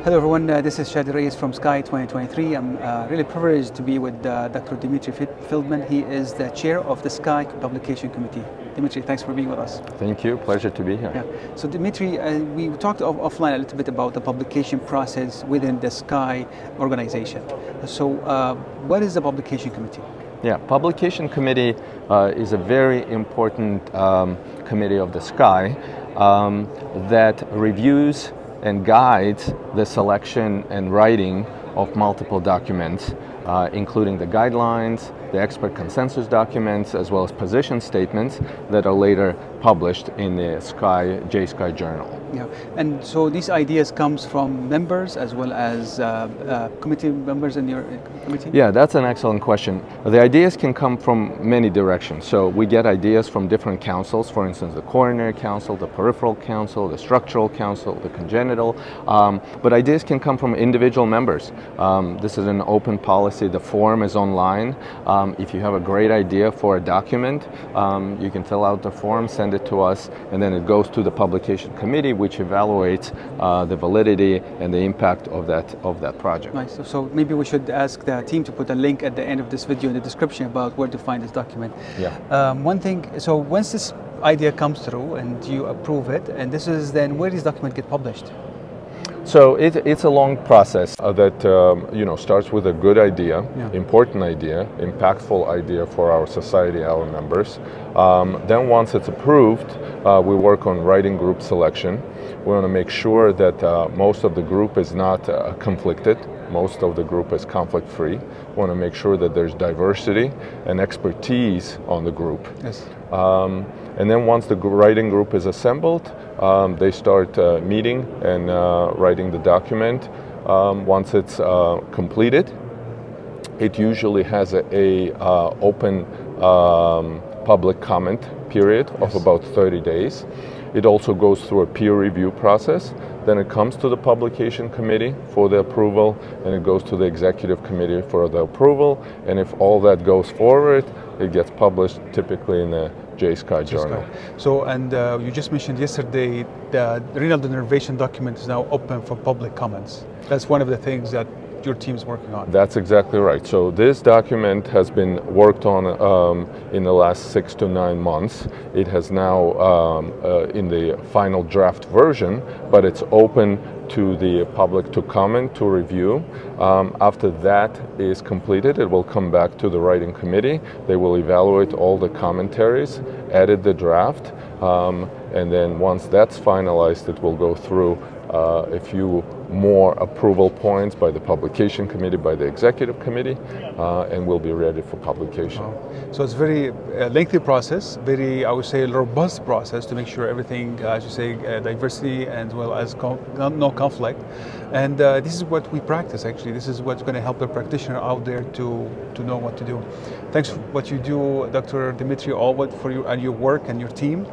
Hello everyone, this is Alraies from SCAI 2023. I'm really privileged to be with Dr. Dmitriy Feldman. He is the chair of the SCAI Publication Committee. Dmitry, thanks for being with us. Thank you, pleasure to be here. Yeah. So Dmitry, we talked offline a little bit about the publication process within the SCAI organization. So what is the Publication Committee? Yeah, Publication Committee is a very important committee of the SCAI that reviews and guides the selection and writing of multiple documents, including the guidelines, the expert consensus documents, as well as position statements that are later published in the JSCAI journal. Yeah, and so these ideas comes from members as well as committee members in your committee? Yeah, that's an excellent question. The ideas can come from many directions. So we get ideas from different councils, for instance, the coronary council, the peripheral council, the structural council, the congenital, but ideas can come from individual members. This is an open policy. The form is online. If you have a great idea for a document, you can fill out the form, send it to us, and then it goes to the publication committee, which evaluates the validity and the impact of that project. Nice. So maybe we should ask the team to put a link at the end of this video in the description about where to find this document. Yeah. One thing, so once this idea comes through and you approve it, and this is then where does document get published? So it's a long process that starts with a good idea, important idea, impactful idea for our society, our members. Then once it's approved, we work on writing group selection. We want to make sure that most of the group is not conflicted. Most of the group is conflict-free. We want to make sure that there's diversity and expertise on the group. Yes. And then once the writing group is assembled, they start meeting and writing the document. Once it's completed, it usually has a open public comment period of about 30 days. It also goes through a peer review process. Then it comes to the publication committee for the approval, and it goes to the executive committee for the approval. And if all that goes forward, it gets published typically in the JSCAI journal. So, and you just mentioned yesterday the renal denervation document is now open for public comments. That's one of the things that your team is working on. That's exactly right. So this document has been worked on in the last 6 to 9 months. It has now in the final draft version, but it's open to the public to comment, to review. After that is completed, it will come back to the writing committee. They will evaluate all the commentaries, edit the draft, and then once that's finalized, it will go through a few more approval points by the publication committee, by the executive committee, and will be ready for publication. Wow. So it's a very lengthy process, very, I would say, robust process to make sure everything, as you say, diversity as well as no conflict. And this is what we practice, actually. This is what's going to help the practitioner out there to know what to do. Thanks for what you do, Dr. Dmitry, all for you and your work and your team.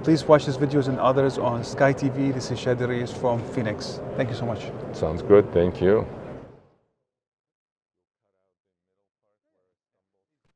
Please watch these videos and others on SCAI-TV. This is Alraies from Phoenix. Thank you so much. Sounds good. Thank you.